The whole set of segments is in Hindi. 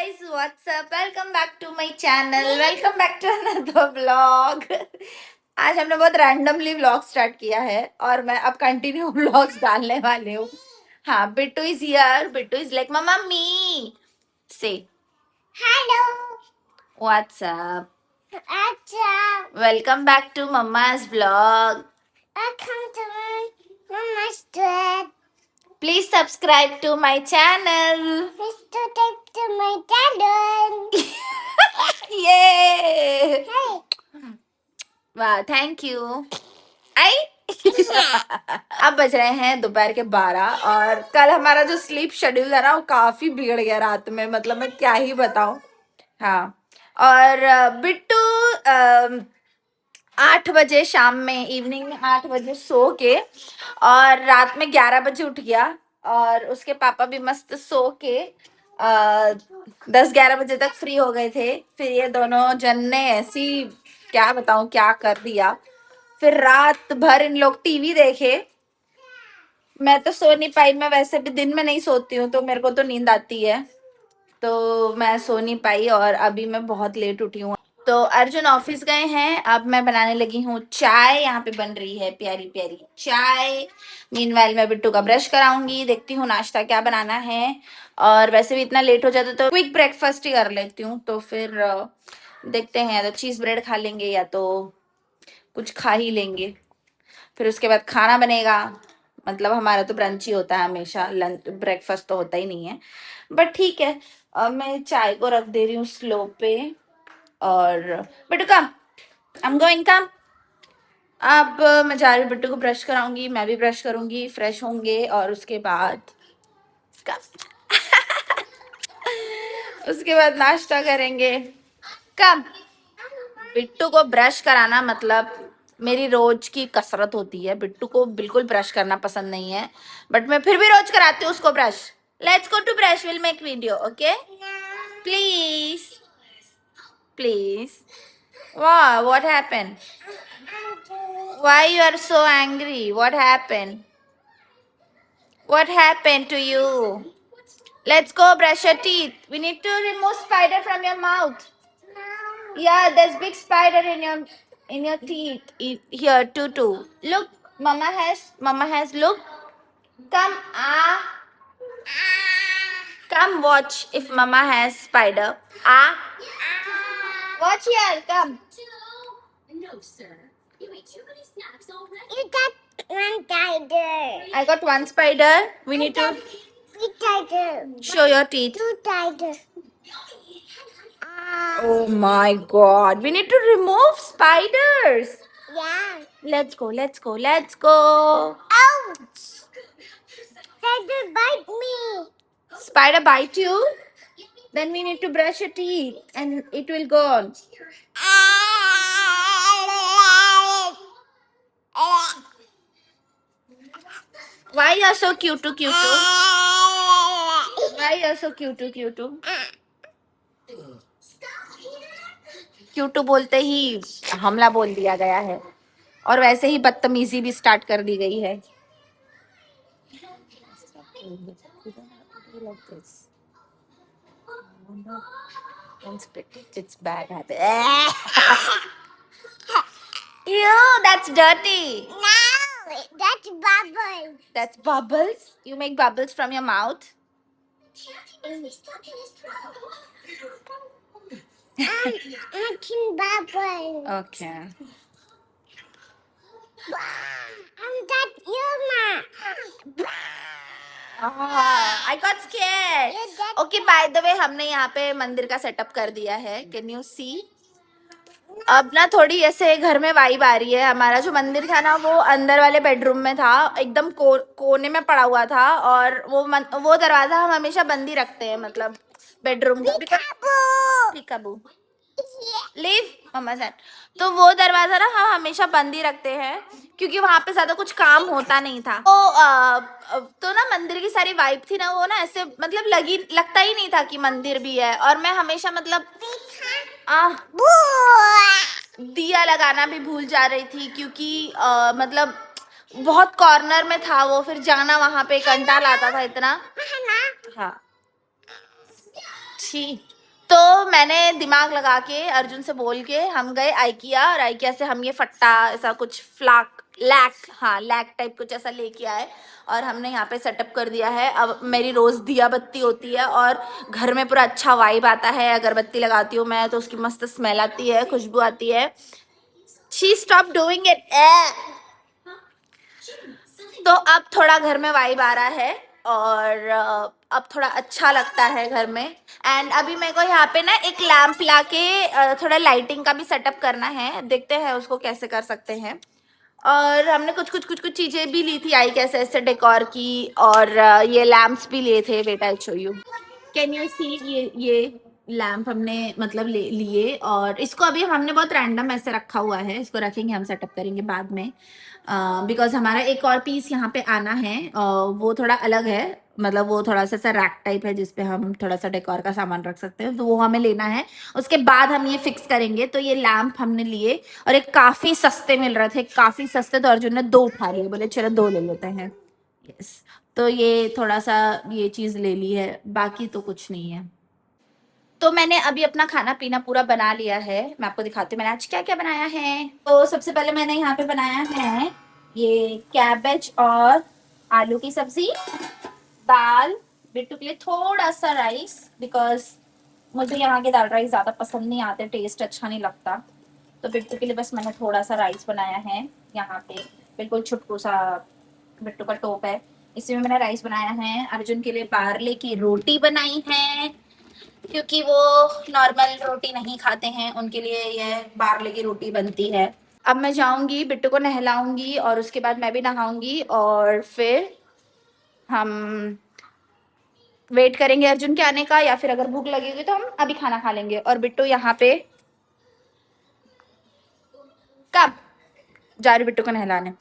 guys, what's up? Welcome back to my channel. Welcome back to another vlog. आज हमने बहुत रैंडमली व्लॉग स्टार्ट किया है और मैं अब कंटिन्यू व्लॉग्स डालने वाली हूँ. हाँ, Bittu is here. Bittu is like mummy. Say Hello. What's up. Acha. Welcome back to mumma's vlog. Welcome to Mama's Dad. Please subscribe to my channel. Please to take to my channel. Yay! Hey. वाह, थैंक यू. आई अब बज रहे हैं दोपहर के 12 और कल हमारा जो स्लीप शेड्यूल है ना वो काफी बिगड़ गया रात में. मतलब मैं क्या ही बताऊं. हाँ, और बिट्टू 8 बजे शाम में, इवनिंग में 8 बजे सो के और रात में 11 बजे उठ गया. और उसके पापा भी मस्त सो के 10-11 बजे तक फ्री हो गए थे. फिर ये दोनों जन ने ऐसी, क्या बताऊं क्या कर दिया. फिर रात भर इन लोग टीवी देखे. मैं तो सो नहीं पाई. मैं वैसे भी दिन में नहीं सोती हूँ तो मेरे को तो नींद आती है, तो मैं सो नहीं पाई और अभी मैं बहुत लेट उठी हूँ. तो अर्जुन ऑफिस गए हैं. अब मैं बनाने लगी हूँ चाय. यहाँ पे बन रही है प्यारी प्यारी चाय. मीनवाइल मैं बिट्टू का ब्रश कराऊंगी. देखती हूँ नाश्ता क्या बनाना है. और वैसे भी इतना लेट हो जाता तो क्विक ब्रेकफास्ट ही कर लेती हूँ. तो फिर देखते हैं, या तो चीज ब्रेड खा लेंगे या तो कुछ खा ही लेंगे. फिर उसके बाद खाना बनेगा. मतलब हमारा तो ब्रंच ही होता है हमेशा, लंच ब्रेकफास्ट तो होता ही नहीं है. बट ठीक है. अब मैं चाय को रख दे रही हूँ स्लो पे. और बिट्टू कम, आई एम गोइंग कम. अब मैं जा रही हूँ बिट्टू को ब्रश कराऊंगी. मैं भी ब्रश करूंगी, फ्रेश होंगे और उसके बाद उसके बाद नाश्ता करेंगे. कम. बिट्टू को ब्रश कराना मतलब मेरी रोज की कसरत होती है. बिट्टू को बिल्कुल ब्रश करना पसंद नहीं है, बट मैं फिर भी रोज कराती हूँ उसको brush. Let's go to brush. Will make video. Okay please please. वाह, what happened? Why you are so angry? What happened? What happened to you? Let's go brush your teeth. We need to remove spider from your mouth. No. Yeah, there's big spider in your teeth. Here too. Look, mama has look. Come come watch if mama has spider. Watch here, come. No, sir. You ate too many snacks already. You got one tiger. I got one spider. We need to Three tiger. show your teeth. Two tiger. Oh my god, we need to remove spiders. Yeah. Let's go, let's go, let's go. Ouch! Tiger bite me. Spider bite you? Then we need to brush your teeth and it will go on. Why you are so cute? Why you are so cute? क्यूटू बोलते ही हमला बोल दिया गया है और वैसे ही बदतमीजी भी स्टार्ट कर दी गई है. It's bad habit. Ew, that's dirty. No, that's bubble. That's bubbles. You make bubbles from your mouth. Making bubble. Okay. And that you I got scared. Okay, by the way, हमने यहाँ पे मंदिर का सेटअप कर दिया है. Can you see? अब ना थोड़ी ऐसे घर में वाइब आ रही है. हमारा जो मंदिर था ना वो अंदर वाले बेडरूम में था, एकदम कोने में पड़ा हुआ था. और वो दरवाजा हम हमेशा बंद ही रखते हैं, मतलब बेडरूम का. पीकाबू लीव मम्मा सेड. तो वो दरवाजा ना हम हमेशा बंद ही रखते हैं क्योंकि वहां पे ज्यादा कुछ काम होता नहीं था. तो ना मंदिर की सारी वाइब थी ना, वो ना ऐसे मतलब लगता ही नहीं था कि मंदिर भी है. और मैं हमेशा मतलब दिया लगाना भी भूल जा रही थी क्योंकि मतलब बहुत कॉर्नर में था वो. फिर जाना वहां पे कंटाल आता था इतना. हाँ ठीक. तो मैंने दिमाग लगा के अर्जुन से बोल के हम गए आइकिया, और आइकिया से हम ये फट्टा ऐसा कुछ लैक टाइप कुछ ऐसा लेके आए, और हमने यहाँ पे सेटअप कर दिया है। अब मेरी रोज दिया बत्ती होती है और घर में पूरा अच्छा वाइब आता है। अगरबत्ती लगाती हूँ मैं तो उसकी मस्त स्मेल आती है, खुशबू आती है। She stop doing it. तो अब थोड़ा घर में वाइब आ रहा है और अब थोड़ा अच्छा लगता है घर में। एंड अभी मेरे को यहाँ पे ना एक लैंप लाके थोड़ा लाइटिंग का भी सेटअप करना है, देखते हैं उसको कैसे कर सकते हैं। और हमने कुछ चीजें भी ली थी आई कैसे ऐसे डेकोर की, और ये लैम्प्स भी लिए थे। Wait I show you, can you see, ये लैंप हमने मतलब ले लिए, और इसको अभी हमने बहुत रैंडम ऐसे रखा हुआ है, इसको रखेंगे, हम सेटअप करेंगे बाद में। बिकॉज हमारा एक और पीस यहाँ पे आना है, वो थोड़ा अलग है, मतलब वो थोड़ा सा रैक टाइप है जिसपे हम थोड़ा सा डेकोर का सामान रख सकते हैं, तो वो हमें लेना है। उसके बाद हम ये फिक्स करेंगे। तो ये लैंप हमने लिए और एक काफी सस्ते मिल रहे थे, काफी सस्ते, तो अर्जुन ने 2 उठा लिए, बोले चलो 2 ले लेते हैं। यस, तो ये थोड़ा सा ये चीज ले ली है, बाकी तो कुछ नहीं है। तो मैंने अभी अपना खाना पीना पूरा बना लिया है, मैं आपको दिखाती हूँ मैंने आज क्या क्या बनाया है। तो सबसे पहले मैंने यहाँ पे बनाया है ये कैबेज और आलू की सब्जी, दाल, बिट्टू के लिए थोड़ा सा राइस, बिकॉज मुझे यहाँ के दाल राइस ज्यादा पसंद नहीं आते, टेस्ट अच्छा नहीं लगता, तो बिट्टू के लिए बस मैंने थोड़ा सा राइस बनाया है। यहाँ पे बिल्कुल छुटकू सा बिट्टू का टोप है, इसमें मैंने राइस बनाया है। अर्जुन के लिए बारले की रोटी बनाई है, क्योंकि वो नॉर्मल रोटी नहीं खाते हैं, उनके लिए ये बारले की रोटी बनती है। अब मैं जाऊंगी, बिट्टू को नहलाऊंगी और उसके बाद मैं भी नहाऊंगी, और फिर हम वेट करेंगे अर्जुन के आने का, या फिर अगर भूख लगेगी तो हम अभी खाना खा लेंगे। और बिट्टू यहाँ पे कब जा रही बिट्टू को नहलाने।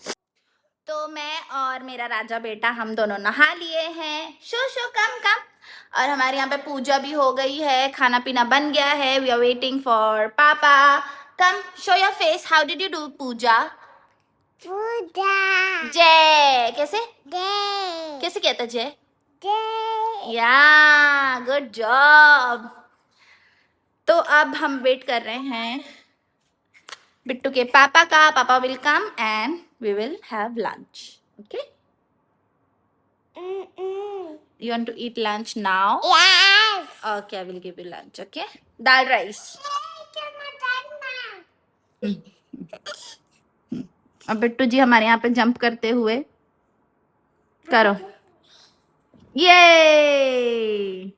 तो मैं और मेरा राजा बेटा हम दोनों नहा लिए हैं, शो शो कम कम, और हमारे यहाँ पे पूजा भी हो गई है, खाना पीना बन गया है। We are waiting for papa. Come show your face, how did you do Pooja? Pooja Jai कैसे जय कैसे किया था जय? जय। या गुड जॉब। तो अब हम वेट कर रहे हैं बिट्टू के पापा का। Papa will come and we will have lunch. Okay, you want to eat lunch now? Yes. Okay, I will give you lunch. Okay, dal rice. अब बिट्टू जी हमारे यहाँ पे जंप करते हुए करो, ये।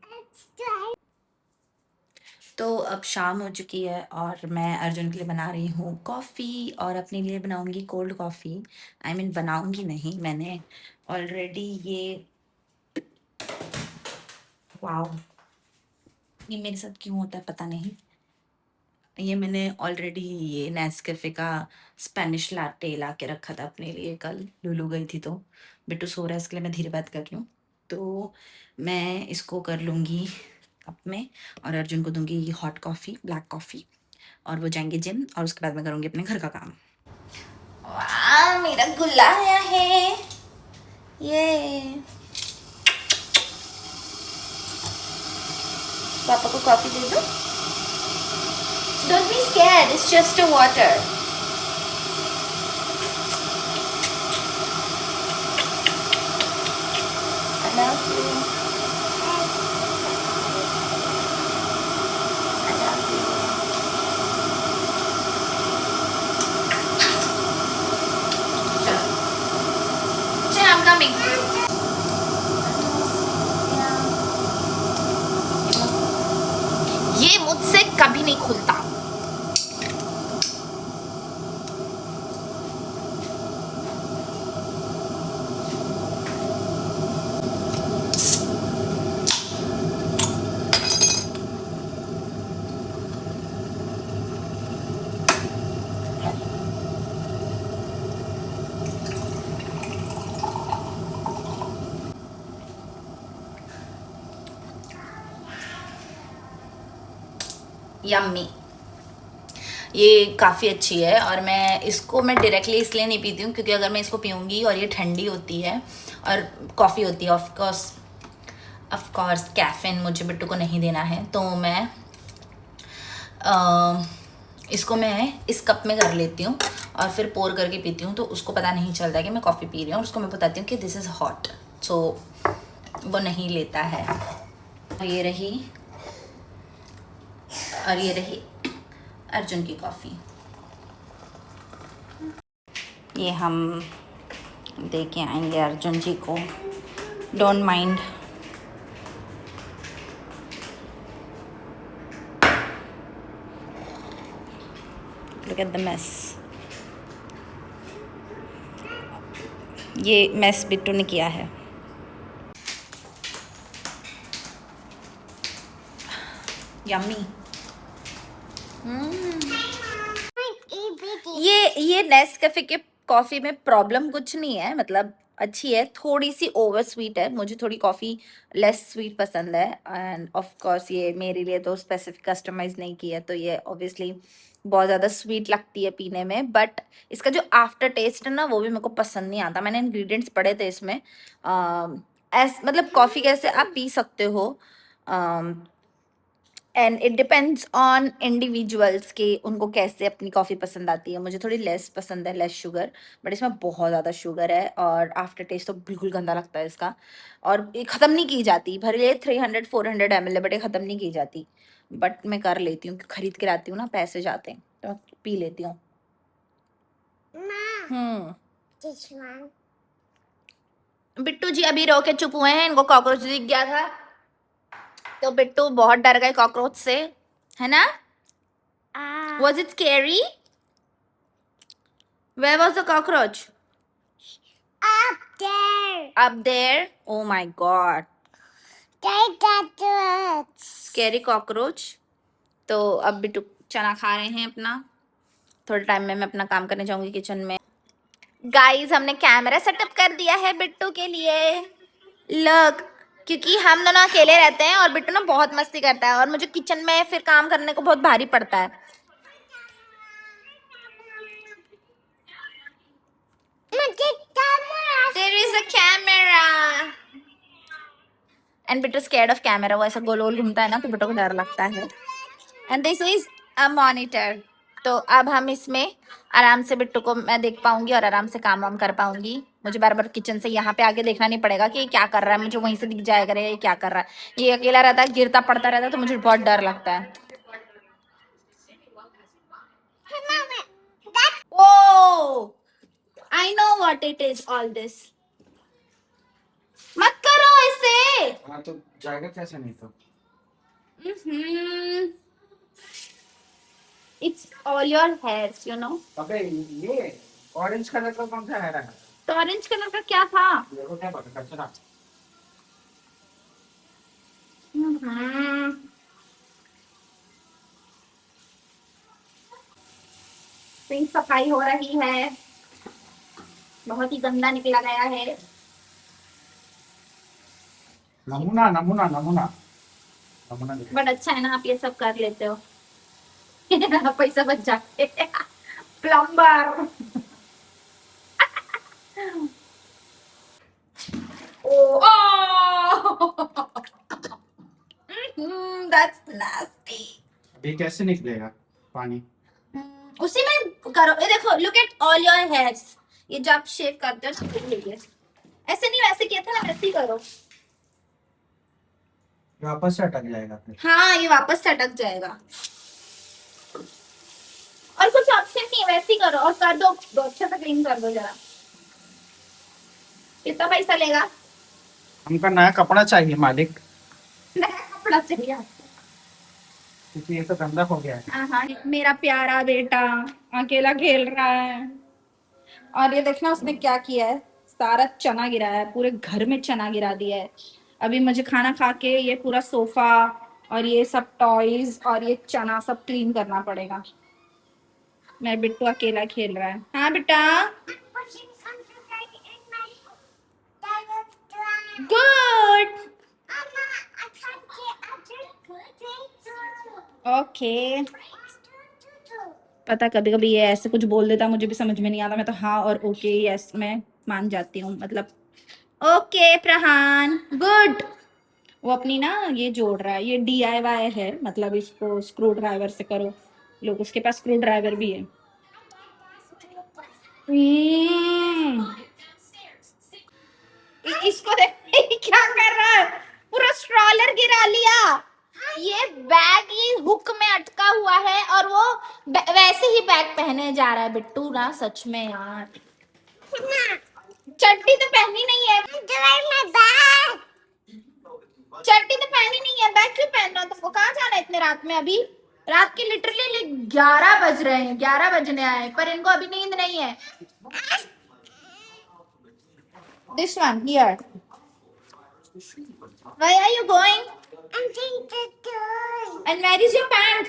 तो अब शाम हो चुकी है और मैं अर्जुन के लिए बना रही हूँ कॉफ़ी, और अपने लिए बनाऊंगी कोल्ड कॉफ़ी। आई मीन बनाऊंगी नहीं, मैंने ऑलरेडी ये, वाओ, ये मेरे साथ क्यों होता है पता नहीं, ये मैंने ऑलरेडी ये नेस्कैफे का स्पेनिश लाटे ला के रखा था अपने लिए, कल लुलू गई थी तो। बिट्टू सो रहा है इसके लिए मैं धीरे बात कर रही हूँ। तो मैं इसको कर लूँगी कप में, और अर्जुन को दूंगी हॉट कॉफ़ी, ब्लैक कॉफ़ी, और वो जाएंगे जिम, और उसके बाद मैं करूँगी अपने घर का काम। वाह, मेरा गुल्ला आया है, ये पापा को कॉफ़ी दे दो। Don't be scared, it's just a water. I love you. I love you. Chalo, I'm coming. ये मुझसे कभी नहीं खुलता। यम्मी, ये काफ़ी अच्छी है, और मैं इसको मैं डायरेक्टली इसलिए नहीं पीती हूँ क्योंकि अगर मैं इसको पीऊँगी और ये ठंडी होती है और कॉफ़ी होती है, ऑफ कोर्स कैफ़ीन मुझे बिट्टू को नहीं देना है, तो मैं इसको मैं इस कप में कर लेती हूँ और फिर पोर करके पीती हूँ, तो उसको पता नहीं चलता कि मैं कॉफ़ी पी रही हूँ, और उसको मैं बताती हूँ कि दिस इज़ हॉट, सो वो नहीं लेता है। और ये रही अर्जुन की कॉफ़ी। ये हम दे के आएंगे अर्जुन जी को, don't mind. Look at the mess. ये मेस बिट्टू ने किया है। यम्मी। ये नेस्कैफे के कॉफ़ी में प्रॉब्लम कुछ नहीं है, मतलब अच्छी है, थोड़ी सी ओवर स्वीट है, मुझे थोड़ी कॉफ़ी लेस स्वीट पसंद है, एंड ऑफ कोर्स ये मेरे लिए तो स्पेसिफिक कस्टमाइज नहीं किया, तो ये ऑब्वियसली बहुत ज़्यादा स्वीट लगती है पीने में, बट इसका जो आफ्टर टेस्ट है ना वो भी मेरे को पसंद नहीं आता। मैंने इंग्रेडिएंट्स पढ़े थे इसमें, मतलब कॉफ़ी कैसे आप पी सकते हो, and it depends on individuals कि उनको कैसे अपनी कॉफ़ी पसंद आती है। मुझे थोड़ी लेस पसंद है, लेस शुगर, बट इसमें बहुत ज़्यादा शुगर है और आफ्टर टेस्ट तो बिल्कुल गंदा लगता है इसका, और ये ख़त्म नहीं की जाती। भले 300-400 ml है, बट ये ख़त्म नहीं की जाती, बट मैं कर लेती हूँ, खरीद के लाती हूँ ना, पैसे जाते हैं तो पी लेती हूँ। बिट्टू जी अभी रो के चुप हुए हैं, इनको कॉकरोच दिख गया था, तो बिट्टू बहुत डर गए कॉकरोच से, है ना? Was it scary? Where was the cockroach? Up there. Up there? Oh my god. They got it. Scary cockroach. तो अब बिट्टू चना खा रहे हैं अपना, थोड़े टाइम में मैं अपना काम करने जाऊंगी किचन में। गाइस हमने कैमरा सेटअप कर दिया है बिट्टू के लिए, लुक, क्योंकि हम दोनों अकेले रहते हैं और बिट्टू ना बहुत मस्ती करता है और मुझे किचन में फिर काम करने को बहुत भारी पड़ता है। There is a camera. And Bittu scared of camera, वो ऐसा गोल गोल घूमता है ना तो बिट्टू को डर लगता है। And this is a monitor. तो अब हम इसमें आराम से बिट्टू को मैं देख पाऊंगी और आराम से काम वाम कर पाऊंगी। मुझे बार बार किचन से यहाँ पे आके देखना नहीं पड़ेगा कि ये क्या कर रहा है, मुझे वहीं से दिख जाएगा ये क्या कर रहा है। ये अकेला रहता है, गिरता पड़ता रहता है, तो मुझे बहुत डर लगता है। Oh, I know what it is all this. मत करो इसे। हाँ तो जाएगा कैसे नहीं तो? It's all your hairs, you know. अबे ये ऑरेंज कलर का कौन सा है? तो ऑरेंज कलर का क्या था? देखो क्या पता कचरा। सिंक सफाई हो रही है, बहुत ही गंदा निकला गया है। नमूना नमूना नमूना नमूना देखो। बट अच्छा है ना, आप ये सब कर लेते हो। पैसा बच जाते। प्लम्बर। That's nasty. अभी कैसे निकलेगा पानी? उसी में करो, ये देखो, look at all your hairs. ये जब शेव करते हो तो लीजिए, ऐसे नहीं, वैसे किया था ना, वैसे ही करो। वापस से अटक जाएगा फिर। हाँ ये वापस से अटक जाएगा, और कुछ ऑप्शन नहीं है, वैसे ही करो और कर दो, अच्छे से क्लीन कर दो जरा। कितना पैसा लेगा? हमका नया कपड़ा चाहिए मालिक, नया कपड़ा चाहिए आपको? क्योंकि ये तो गंदा हो गया है। हाँ, मेरा प्यारा बेटा अकेला खेल रहा है, और ये देखना उसने क्या किया है, सारा चना गिराया है, पूरे घर में चना गिरा दिया है। अभी मुझे खाना खा के ये पूरा सोफा और ये सब टॉयज और ये चना सब क्लीन करना पड़ेगा। मेरा बिट्टू अकेला खेल रहा है। हाँ बेटा, गुड, ओके। पता कभी कभी ये ऐसे कुछ बोल देता, मुझे भी समझ में नहीं आता, मैं तो हाँ और ओके यस में मान जाती हूँ, मतलब ओके प्रहान, गुड। वो अपनी ना ये जोड़ रहा है, ये DIY है, मतलब इसको स्क्रू ड्राइवर से करो। लोग, उसके पास स्क्रू ड्राइवर भी है। इसको देख क्या कर रहा है, पूरा स्ट्रॉलर गिरा लिया। ये बैग ये हुक में अटका हुआ है और वो वैसे ही बैग पहने जा रहा है बिट्टू ना, सच में यार। चड्डी तो पहनी नहीं है, चड्डी तो पहनी नहीं है, बैग क्यों पहन रहा है तुमको? कहाँ जाना है इतने रात में? अभी रात के लिटरली 11 बज रहे हैं, 11 बजने आए, पर इनको अभी नींद नहीं है। This one here. Where are you going? I'm going to do. And where is your pant?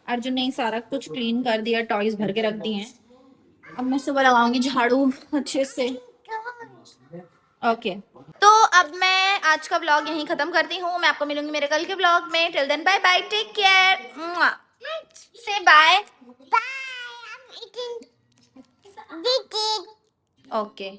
Arjun ने सारा कुछ क्लीन कर दिया, टॉयज भर के रख दिए हैं। अब मैं सुबह लगाऊंगी झाड़ू अच्छे से। ओके, तो अब मैं आज का व्लॉग यहीं खत्म करती हूँ। मैं आपको मिलूंगी मेरे कल के व्लॉग में। Till then bye bye, take care, say bye. Bye. I'm eating. Eating. Okay.